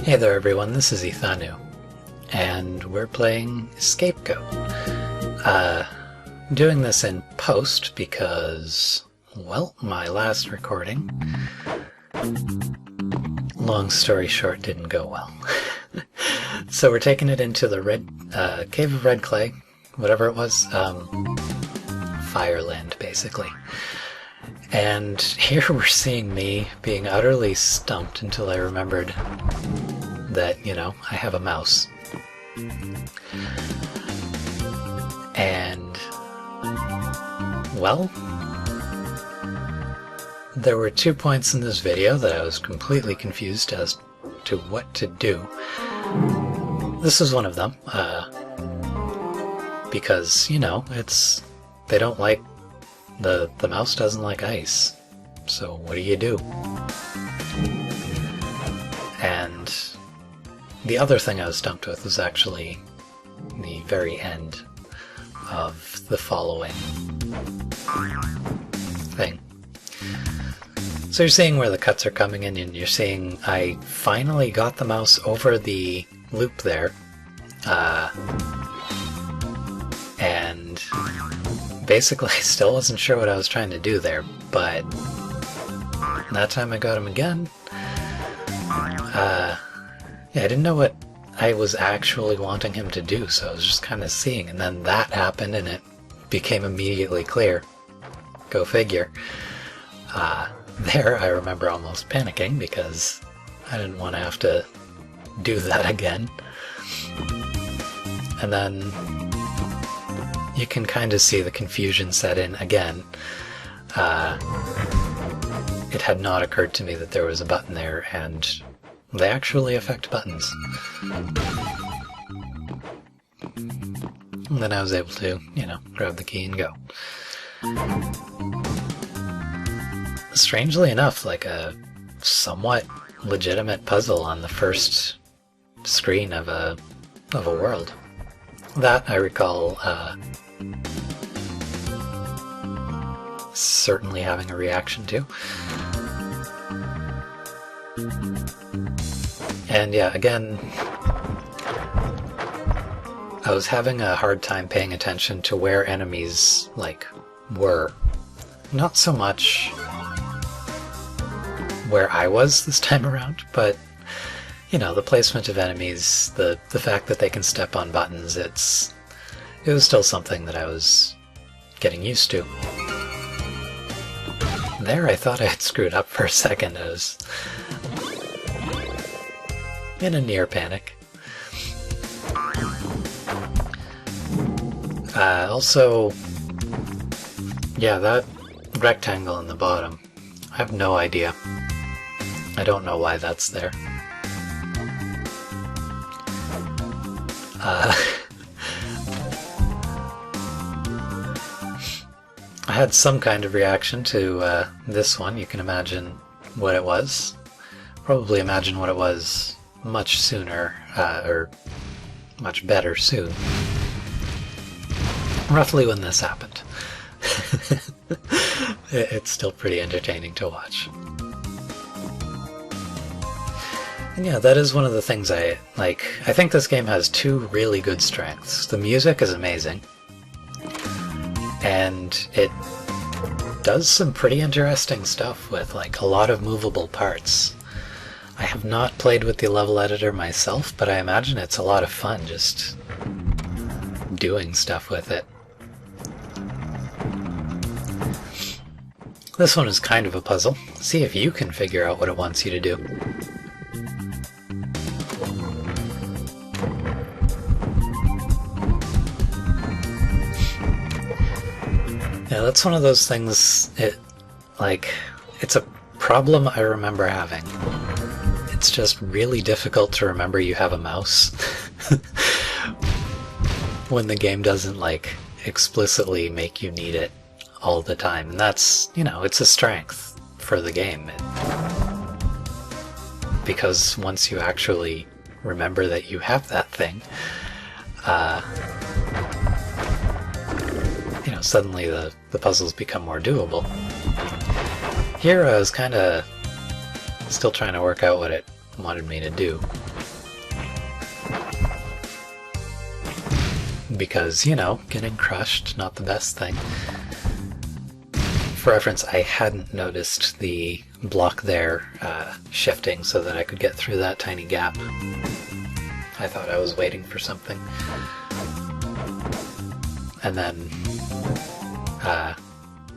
Hey there everyone, this is Ethanu, and we're playing Scapegoat. Doing this in post because, well, my last recording, long story short, didn't go well. So we're taking it into the Cave of Red Clay, whatever it was, Fireland basically. And here we're seeing me being utterly stumped until I remembered that, you know, I have a mouse. And, well, there were 2 points in this video that I was completely confused as to what to do. This is one of them, because, you know, they don't like, the mouse doesn't like ice, so what do? And the other thing I was stumped with was actually the very end of the following thing. So you're seeing where the cuts are coming in, and you're seeing I finally got the mouse over the loop there, and basically I still wasn't sure what I was trying to do there, but that time I got him again. Yeah, I didn't know what I was actually wanting him to do, so I was just kind of seeing, and then that happened and it became immediately clear. Go figure. There I remember almost panicking because I didn't want to have to do that again. And then you can kind of see the confusion set in again. It had not occurred to me that there was a button there, and they actually affect buttons. And then I was able to, you know, grab the key and go. Strangely enough, like a somewhat legitimate puzzle on the first screen of a world. That I recall certainly having a reaction to. And yeah, again, I was having a hard time paying attention to where enemies, like, were. Not so much where I was this time around, but, you know, the placement of enemies, the fact that they can step on buttons, it was still something that I was getting used to. There, I thought I had screwed up for a second. I was in a near panic. Also, yeah, that rectangle in the bottom, I have no idea. I don't know why that's there. I had some kind of reaction to this one. You can imagine what it was. Probably imagine what it was much sooner, or much better soon. Roughly when this happened. It's still pretty entertaining to watch. And yeah, that is one of the things I like. I think this game has two really good strengths. The music is amazing, and it does some pretty interesting stuff with, like, a lot of movable parts. I have not played with the level editor myself, but I imagine it's a lot of fun just doing stuff with it. This one is kind of a puzzle. See if you can figure out what it wants you to do. Yeah, that's one of those things, it's a problem I remember having. It's just really difficult to remember you have a mouse when the game doesn't, like, explicitly make you need it all the time. And that's, you know, it's a strength for the game. Because once you actually remember that you have that thing, you know, suddenly the puzzles become more doable. Here I was kind of still trying to work out what it wanted me to do. because, you know, getting crushed, not the best thing. For reference, I hadn't noticed the block there shifting so that I could get through that tiny gap. I thought I was waiting for something. And then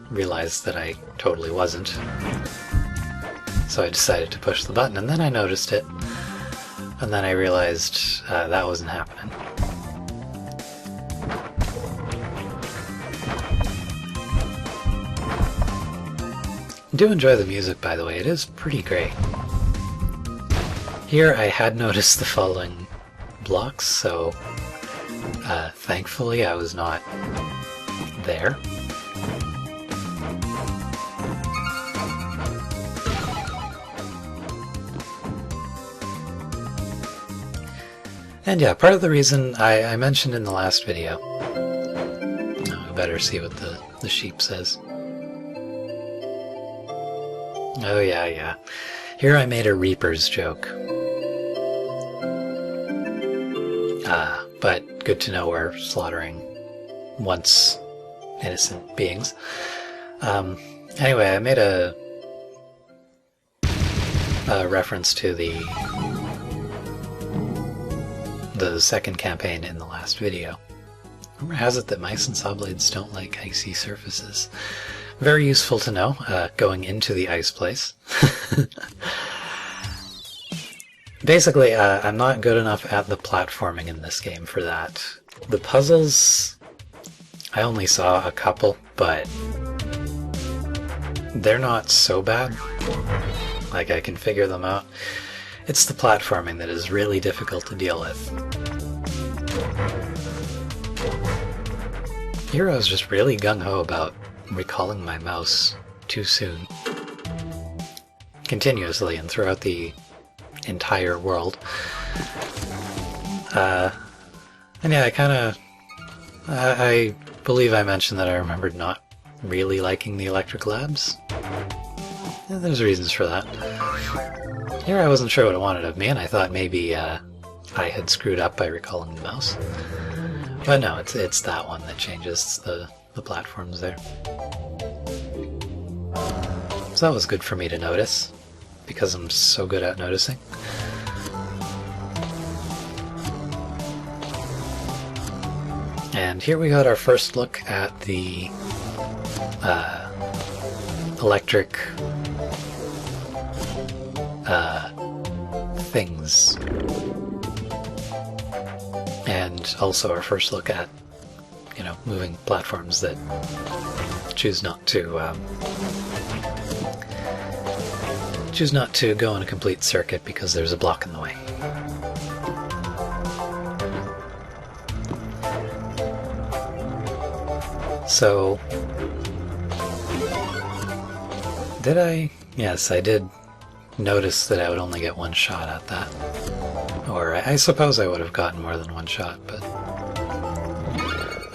realized that I totally wasn't. So I decided to push the button, and then I noticed it. And then I realized that wasn't happening. I do enjoy the music, by the way. It is pretty great. Here I had noticed the following blocks, so thankfully I was not there. And yeah, part of the reason I mentioned in the last video, I better see what the sheep says. Oh yeah. Here I made a Reaper's joke. But good to know we're slaughtering once innocent beings. Anyway, I made a reference to the second campaign in the last video. Rumor has it that mice and saw blades don't like icy surfaces. Very useful to know, going into the ice place. Basically, I'm not good enough at the platforming in this game for that. The puzzles, I only saw a couple, but they're not so bad. Like, I can figure them out. It's the platforming that is really difficult to deal with. Here I was just really gung-ho about recalling my mouse too soon. Continuously and throughout the entire world. And yeah, I believe I mentioned that I remembered not really liking the electric labs. Yeah, there's reasons for that. Here I wasn't sure what it wanted of me, and I thought maybe I had screwed up by recalling the mouse. But no, it's that one that changes the platforms there. So that was good for me to notice, because I'm so good at noticing. And here we got our first look at the electric things. And also our first look at, you know, moving platforms that choose not to go in a complete circuit because there's a block in the way. So, did I? Yes, I did notice that I would only get one shot at that. Or I suppose I would have gotten more than one shot, but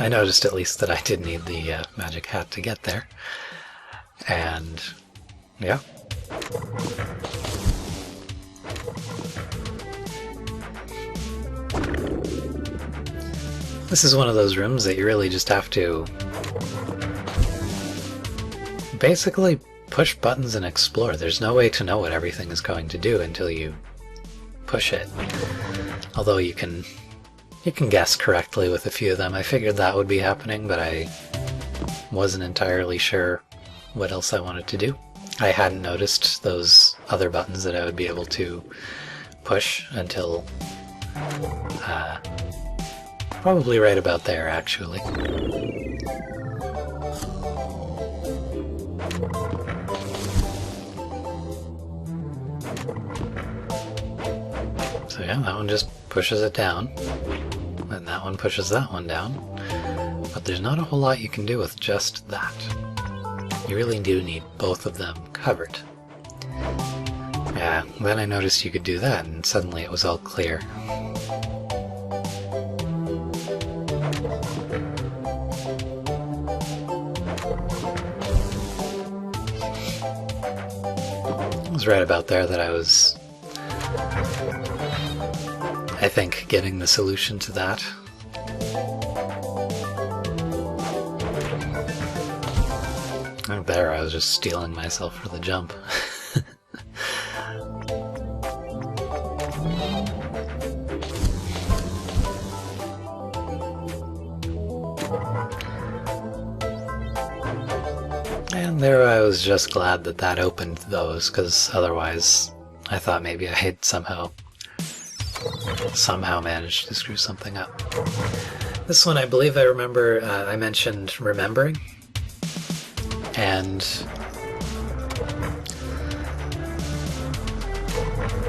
I noticed at least that I did need the magic hat to get there. And yeah. This is one of those rooms that you really just have to basically push buttons and explore. There's no way to know what everything is going to do until you push it. Although you can guess correctly with a few of them. I figured that would be happening, but I wasn't entirely sure what else I wanted to do. I hadn't noticed those other buttons that I would be able to push until probably right about there, actually. So yeah, that one just pushes it down, and that one pushes that one down, but there's not a whole lot you can do with just that. You really do need both of them covered. Yeah, then I noticed you could do that, and suddenly it was all clear. It was right about there that I was, I think, getting the solution to that. there I was just stealing myself for the jump. And there I was just glad that that opened those, because otherwise I thought maybe I had somehow managed to screw something up. This one I believe I remember, I mentioned remembering, and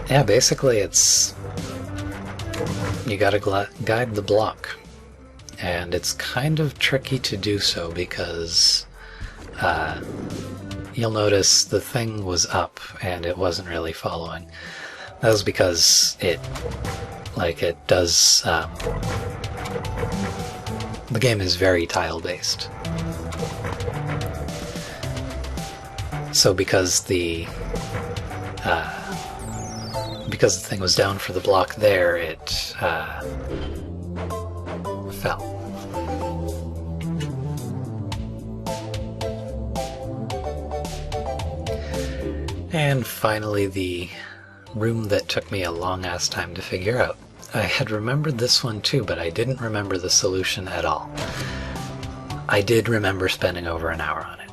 yeah, basically it's you gotta guide the block, and it's kind of tricky to do so because you'll notice the thing was up and it wasn't really following. That was because it does, the game is very tile-based. So because the thing was down for the block there, it fell. And finally, the room that took me a long-ass time to figure out. I had remembered this one too, but I didn't remember the solution at all. I did remember spending over an hour on it,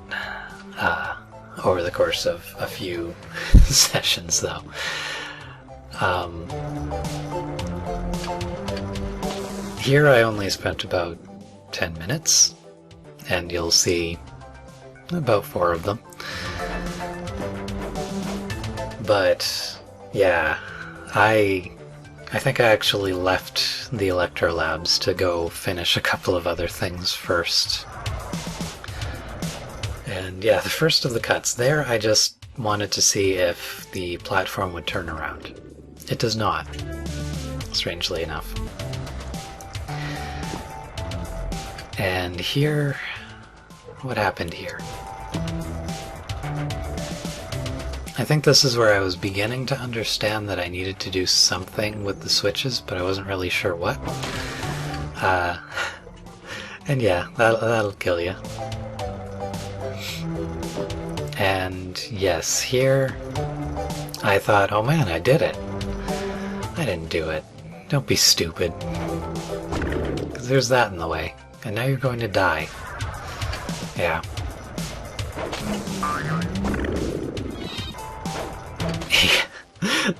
over the course of a few sessions though. Here I only spent about 10 minutes, and you'll see about 4 of them. But yeah, I think I actually left the Electro Labs to go finish a couple of other things first. And yeah, the first of the cuts there, I just wanted to see if the platform would turn around. It does not, strangely enough. And here, what happened here? I think this is where I was beginning to understand that I needed to do something with the switches, but I wasn't really sure what. And yeah, that'll kill you. And yes, here I thought, oh man, I did it. I didn't do it. Don't be stupid. Because there's that in the way. And now you're going to die. Yeah.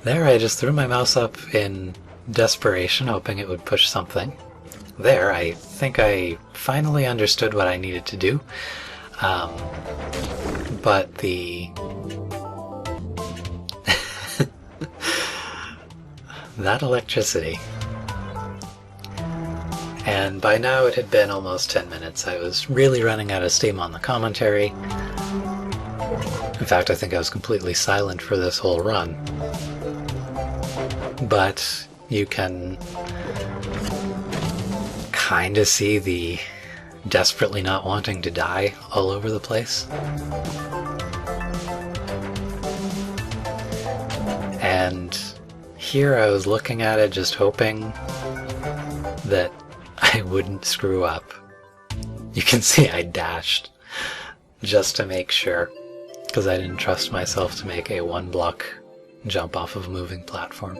There I just threw my mouse up in desperation, hoping it would push something. There, I think I finally understood what I needed to do. But the... that electricity. And by now it had been almost 10 minutes. I was really running out of steam on the commentary. In fact, I think I was completely silent for this whole run. But you can kind of see the desperately not wanting to die all over the place. And here I was looking at it just hoping that I wouldn't screw up. You can see I dashed just to make sure, because I didn't trust myself to make a 1-block jump off of a moving platform.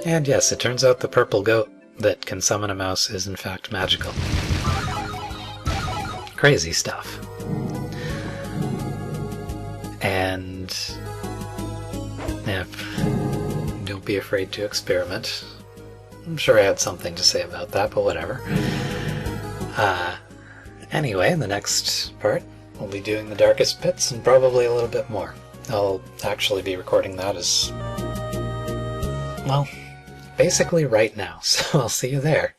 And yes, it turns out the purple goat that can summon a mouse is in fact magical. Crazy stuff. And yeah, don't be afraid to experiment. I'm sure I had something to say about that, but whatever. Anyway, in the next part, we'll be doing the darkest pits and probably a little bit more. I'll actually be recording that as, well, basically right now, so I'll see you there.